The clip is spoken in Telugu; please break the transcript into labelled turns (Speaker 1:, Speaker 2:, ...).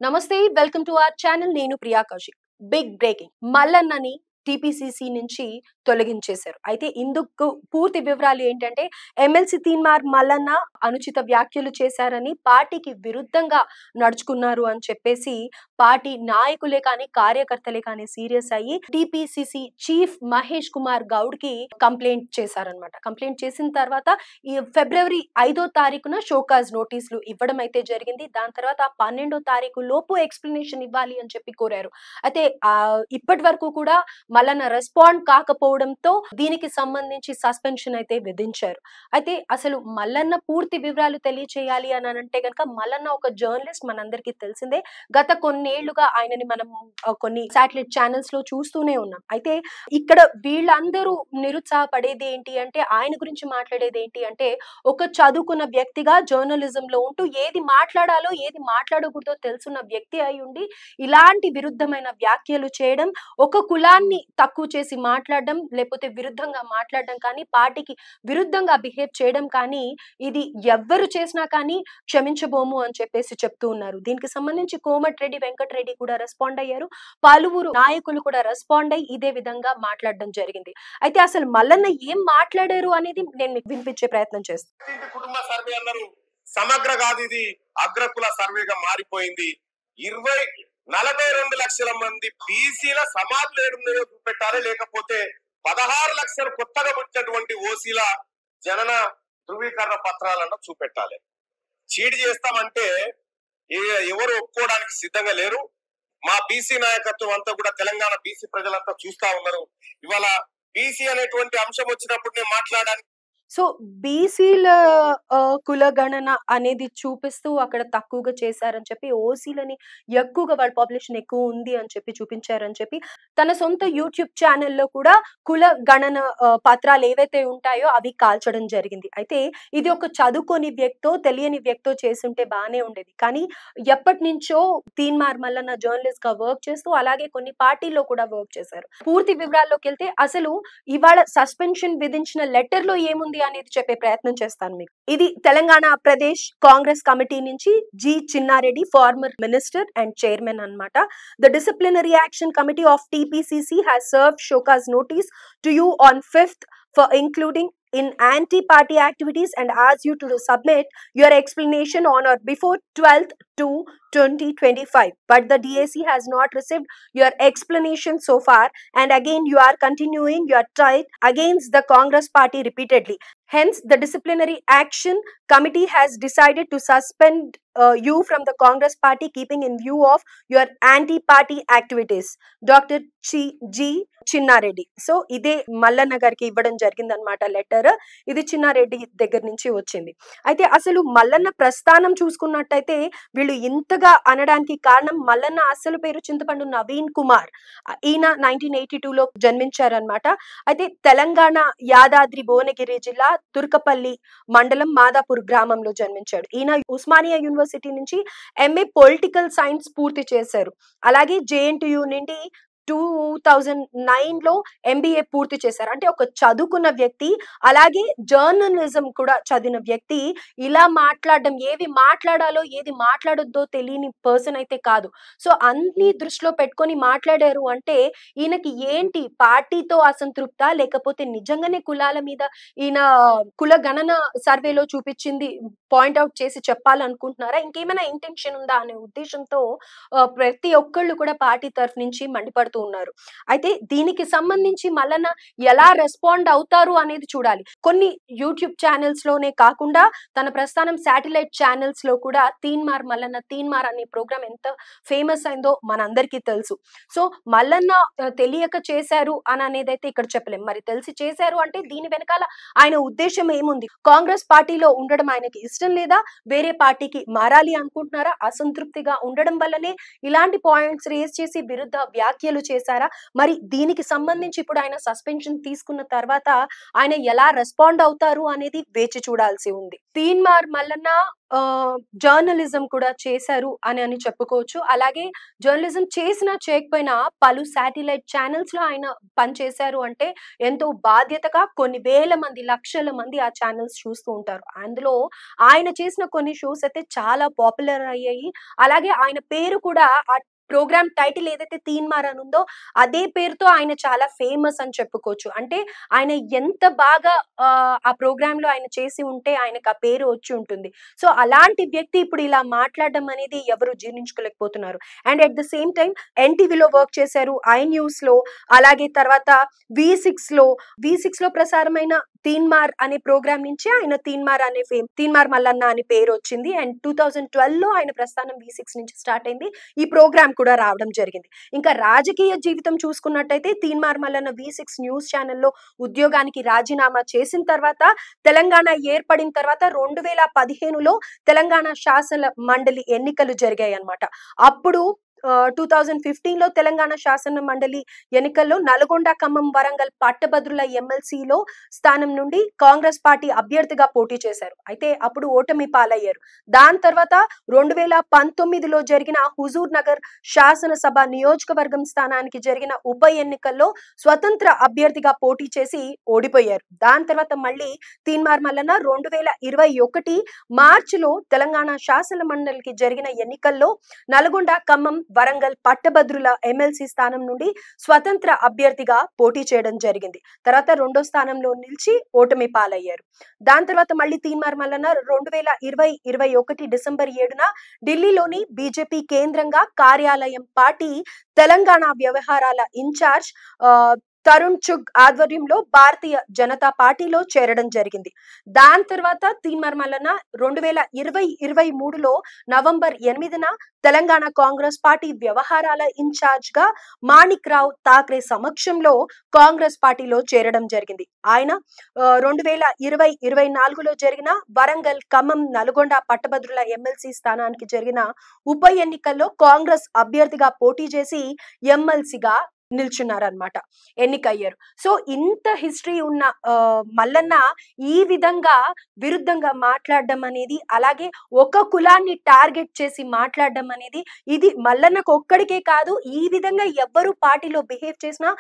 Speaker 1: నమస్తే వెల్కమ్ టు అవర్ ఛానల్ నేను ప్రియా కౌశిక్ బిగ్ బ్రేకింగ్ మల్లన్నని టీపీసీసీ నుంచి తొలగించేశారు అయితే ఇందుకు పూర్తి వివరాలు ఏంటంటే ఎమ్మెల్సీ తీన్మార్ మల్లన్న అనుచిత వ్యాఖ్యలు చేశారని పార్టీకి విరుద్ధంగా నడుచుకున్నారు అని చెప్పేసి పార్టీ నాయకులే కానీ కార్యకర్తలే కానీ సీరియస్ అయ్యి టీపీసీసీ చీఫ్ మహేష్ కుమార్ గౌడ్ కి కంప్లైంట్ చేశారనమాట. కంప్లైంట్ చేసిన తర్వాత ఈ ఫిబ్రవరి 5వ తారీఖున షోకాజ్ నోటీసులు ఇవ్వడం అయితే జరిగింది. దాని తర్వాత 12వ తారీఖు లోపు ఎక్స్ప్లెనేషన్ ఇవ్వాలి అని చెప్పి కోరారు. అయితే ఇప్పటి వరకు కూడా మల్లన్న రెస్పాండ్ కాకపోవడంతో దీనికి సంబంధించి సస్పెన్షన్ అయితే విధించారు. అయితే అసలు మల్లన్న పూర్తి వివరాలు తెలియచేయాలి అని అంటే గనక మల్లన్న ఒక జర్నలిస్ట్, మనందరికీ తెలిసిందే. గత కొన్నేళ్లుగా ఆయనని మనం కొన్ని శాటిలైట్ ఛానల్స్ లో చూస్తూనే ఉన్నాం. అయితే ఇక్కడ వీళ్ళందరూ నిరుత్సాహపడేది ఏంటి అంటే, ఆయన గురించి మాట్లాడేది ఏంటి అంటే, ఒక చదువుకున్న వ్యక్తిగా జర్నలిజం లో ఉంటూ ఏది మాట్లాడాలో ఏది మాట్లాడకూడదో తెలుసున్న వ్యక్తి అయి ఉండి ఇలాంటి విరుద్ధమైన వ్యాఖ్యలు చేయడం, ఒక కులాన్ని తక్కువ చేసి మాట్లాడడం, లేకపోతే విరుద్ధంగా మాట్లాడడం కానీ, పార్టీకి విరుద్ధంగా బిహేవ్ చేయడం కానీ, ఇది ఎవ్వరు చేసినా కానీ క్షమించబోము అని చెప్పేసి చెప్తూ ఉన్నారు. దీనికి సంబంధించి కోమటిరెడ్డి వెంకటరెడ్డి కూడా రెస్పాండ్ అయ్యారు. పలువురు నాయకులు కూడా రెస్పాండ్ అయ్యి ఇదే విధంగా మాట్లాడడం జరిగింది. అయితే అసలు మల్లన్న ఏం మాట్లాడారు అనేది నేను మీకు వినిపించే ప్రయత్నం చేస్తాను.
Speaker 2: కుటుంబ సర్వే అన్నారు, సమగ్ర కాదు, ఇది అగ్రకుల సర్వేగా మారిపోయింది. 42 లక్షల మంది బీసీల సమాధులు ఏడున్నాయో చూపెట్టాలి, లేకపోతే 16 లక్షలు కొత్తగా పుట్టినటువంటి ఓసీల జనన ధృవీకరణ పత్రాలను చూపెట్టాలి. చీట్ చేస్తామంటే ఎవరు ఒప్పుకోవడానికి సిద్ధంగా లేరు. మా బీసీ నాయకత్వం అంతా కూడా తెలంగాణ బీసీ ప్రజలంతా చూస్తా ఉన్నారు. ఇవాళ బీసీ అనేటువంటి అంశం వచ్చినప్పుడు నేను మాట్లాడడానికి
Speaker 1: సో బీసీల కులగణన అనేది చూపిస్తూ అక్కడ తక్కువగా చేశారని చెప్పి, ఓసీలని ఎక్కువగా వాళ్ళ పాపులేషన్ ఎక్కువ ఉంది అని చెప్పి చూపించారని చెప్పి తన సొంత యూట్యూబ్ ఛానల్లో కూడా కుల గణన పత్రాలు ఏవైతే ఉంటాయో అవి కాల్చడం జరిగింది. అయితే ఇది ఒక చదువుకొని వ్యక్తో తెలియని వ్యక్తో చేస్తుంటే బాగానే ఉండేది. కానీ ఎప్పటి నుంచో తీన్మార్ మల్లన్న జర్నలిస్ట్ గా వర్క్ చేస్తూ అలాగే కొన్ని పార్టీల్లో కూడా వర్క్ చేశారు. పూర్తి వివరాల్లోకి వెళ్తే అసలు ఇవాళ సస్పెన్షన్ విధించిన లెటర్ లో ఏముంది అనేది చెప్పే ప్రయత్నం చేస్తాను మీకు. ఇది తెలంగాణ ప్రదేశ్ కాంగ్రెస్ కమిటీ నుంచి G Chinnareddy, former minister and chairman అన్నమాట. The disciplinary action committee of TPCC has served showcase notice to you on 5th for including in anti-party activities and asked you to submit your explanation on or before 12th to 2025. But the DAC has not received your explanation so far, and again you are continuing your fight against the Congress party repeatedly. Hence, the disciplinary action committee has decided to suspend you from the Congress party, keeping in view of your anti-party activities. Dr. G. Chinna Reddy. So ఇదే మల్లన్న గారికి ఇవ్వడం జరిగింది అనమాట లెటర్. ఇది చిన్నారెడ్డి దగ్గర నుంచి వచ్చింది. అయితే అసలు మల్లన్న ప్రస్థానం చూసుకున్నట్టయితే వీళ్ళు ఇంతగా అనడానికి కారణం, మల్లన్న అసలు పేరు చింతపండు నవీన్ కుమార్. ఈయన 1982లో జన్మించారనమాట. అయితే తెలంగాణ యాదాద్రి భువనగిరి జిల్లా తుర్కపల్లి మండలం మాదాపూర్ గ్రామంలో జన్మించాడు. ఈయన ఉస్మానియా యూనివర్సిటీ నుంచి MA పొలిటికల్ సైన్స్ పూర్తి చేశారు. అలాగే JNTU నుండి 2009లో MBA పూర్తి చేశారు. అంటే ఒక చదువుకున్న వ్యక్తి, అలాగే జర్నలిజం కూడా చదివిన వ్యక్తి ఇలా మాట్లాడడం, ఏవి మాట్లాడాలో ఏది మాట్లాడొద్దో తెలియని పర్సన్ అయితే కాదు. సో అన్ని దృష్టిలో పెట్టుకొని మాట్లాడారు అంటే ఈయనకి ఏంటి, పార్టీతో అసంతృప్త, లేకపోతే నిజంగానే కులాల మీద ఈయన కుల గణన సర్వేలో చూపించింది పాయింట్అవుట్ చేసి చెప్పాలనుకుంటున్నారా, ఇంకేమైనా ఇంటెన్షన్ ఉందా అనే ఉద్దేశంతో ప్రతి ఒక్కళ్ళు కూడా పార్టీ తరఫు నుంచి మండిపడుతూ ఉన్నారు. అయితే దీనికి సంబంధించి మల్లన్న ఎలా రెస్పాండ్ అవుతారు అనేది చూడాలి. కొన్ని యూట్యూబ్ ఛానల్స్ లోనే కాకుండా తన ప్రస్థానం శాటిలైట్ ఛానల్స్ లో కూడా తీన్మార్ మల్లన్న తీన్మార్ అనే ప్రోగ్రామ్ ఎంత ఫేమస్ అయిందో మనందరికీ తెలుసు. సో మల్లన్న తెలియక చేశారు అని అనేది అయితే ఇక్కడ చెప్పలేం. మరి తెలిసి చేశారు అంటే దీని వెనకాల ఆయన ఉద్దేశం ఏముంది? కాంగ్రెస్ పార్టీలో ఉండడం ఆయనకి ఇష్టం లేదా, వేరే పార్టీకి మారాలి అనుకుంటున్నారా, అసంతృప్తిగా ఉండడం వల్లనే ఇలాంటి పాయింట్స్ రేస్ చేసి విరుద్ధ వ్యాఖ్యలు చేశారా? మరి దీనికి సంబంధించి ఇప్పుడు ఆయన సస్పెన్షన్ తీసుకున్న తర్వాత ఆయన ఎలా రెస్పాండ్ అవుతారు అనేది వేచి చూడాల్సి ఉంది. తీన్మార్ మల్లన్న జర్నలిజం కూడా చేశారు అని చెప్పుకోవచ్చు. అలాగే జర్నలిజం చేసినా చేయకపోయినా పలు శాటిలైట్ ఛానల్స్ లో ఆయన పనిచేశారు అంటే ఎంతో బాధ్యతగా కొన్ని వేల మంది, లక్షల మంది ఆ ఛానల్స్ చూస్తూ ఉంటారు. అందులో ఆయన చేసిన కొన్ని షోస్ అయితే చాలా పాపులర్ అయ్యాయి. అలాగే ఆయన పేరు కూడా ఆ ప్రోగ్రామ్ టైటిల్ ఏదైతే తీన్మార్ అని ఉందో అదే పేరుతో ఆయన చాలా ఫేమస్ అని చెప్పుకోవచ్చు. అంటే ఆయన ఎంత బాగా ఆ ప్రోగ్రామ్ లో ఆయన చేసి ఉంటే ఆయనకు ఆ పేరు వచ్చి ఉంటుంది. సో అలాంటి వ్యక్తి ఇప్పుడు ఇలా మాట్లాడడం అనేది ఎవరు జీర్ణించుకోలేకపోతున్నారు. And at the same time ఎన్టీవీలో వర్క్ చేశారు, ఐ న్యూస్ లో, అలాగే తర్వాత V6 లో ప్రసారమైన తీన్మార్ అనే ప్రోగ్రామ్ నుంచి ఆయన తీన్మార్ మల్లన్న అని పేరు వచ్చింది. అండ్ 2012 లో ఆయన ప్రస్థానం V6 నుంచి స్టార్ట్ అయింది. ఈ ప్రోగ్రామ్ కూడా రావడం జరిగింది. ఇంకా రాజకీయ జీవితం చూసుకున్నట్టయితే తీన్మార్ మల్లన్న V6 న్యూస్ ఛానల్లో ఉద్యోగానికి రాజీనామా చేసిన తర్వాత తెలంగాణ ఏర్పడిన తర్వాత 2015లో తెలంగాణ శాసన మండలి ఎన్నికలు జరిగాయి అన్నమాట. అప్పుడు 2015లో తెలంగాణ శాసన మండలి ఎన్నికల్లో నల్గొండ, ఖమ్మం, వరంగల్ పట్టభద్రుల ఎమ్మెల్సీలో స్థానం నుండి కాంగ్రెస్ పార్టీ అభ్యర్థిగా పోటీ చేశారు. అయితే అప్పుడు ఓటమి పాలయ్యారు. దాని తర్వాత 2019లో జరిగిన హుజూర్ నగర్ శాసనసభ నియోజకవర్గం స్థానానికి జరిగిన ఉప ఎన్నికల్లో స్వతంత్ర అభ్యర్థిగా పోటీ చేసి ఓడిపోయారు. దాని తర్వాత మళ్ళీ తీన్మార్ మల్లన్న 2021 మార్చిలో తెలంగాణ శాసన మండలికి జరిగిన ఎన్నికల్లో నల్గొండ, ఖమ్మం, వరంగల్ పట్టభద్రుల ఎమ్మెల్సీ స్థానం నుండి స్వతంత్ర అభ్యర్థిగా పోటీ చేయడం జరిగింది. తర్వాత రెండో స్థానంలో నిలిచి ఓటమి పాలయ్యారు. దాని తర్వాత మళ్ళీ తీన్మార్ మల్లన్న 2021 డిసెంబర్ 7న ఢిల్లీలోని బీజేపీ కేంద్రంగా కార్యాలయం పార్టీ తెలంగాణ వ్యవహారాల ఇన్ఛార్జ్ తరుణ్ చుగ్ ఆధ్వర్యంలో భారతీయ జనతా పార్టీలో చేరడం జరిగింది. దాని తర్వాత తీన్మార్ మల్లన్న 2023లో నవంబర్ 8న తెలంగాణ కాంగ్రెస్ పార్టీ వ్యవహారాల ఇన్ఛార్జ్ గా మాణిక్ రావు ఠాక్రే సమక్షంలో కాంగ్రెస్ పార్టీలో చేరడం జరిగింది. ఆయన 2024లో జరిగిన వరంగల్, ఖమ్మం, నల్గొండ పట్టభద్రుల ఎమ్మెల్సీ స్థానానికి జరిగిన ఉప ఎన్నికల్లో కాంగ్రెస్ అభ్యర్థిగా పోటీ చేసి ఎమ్మెల్సీగా నిల్చున్నారనమాట, ఎన్నికయ్యారు. సో ఇంత హిస్టరీ ఉన్న మల్లన్న ఈ విధంగా విరుద్ధంగా మాట్లాడడం అనేది, అలాగే ఒక కులాన్ని టార్గెట్ చేసి మాట్లాడడం అనేది, ఇది మల్లన్నకు ఒక్కడికే కాదు, ఈ విధంగా ఎవ్వరు పార్టీలో బిహేవ్ చేసినా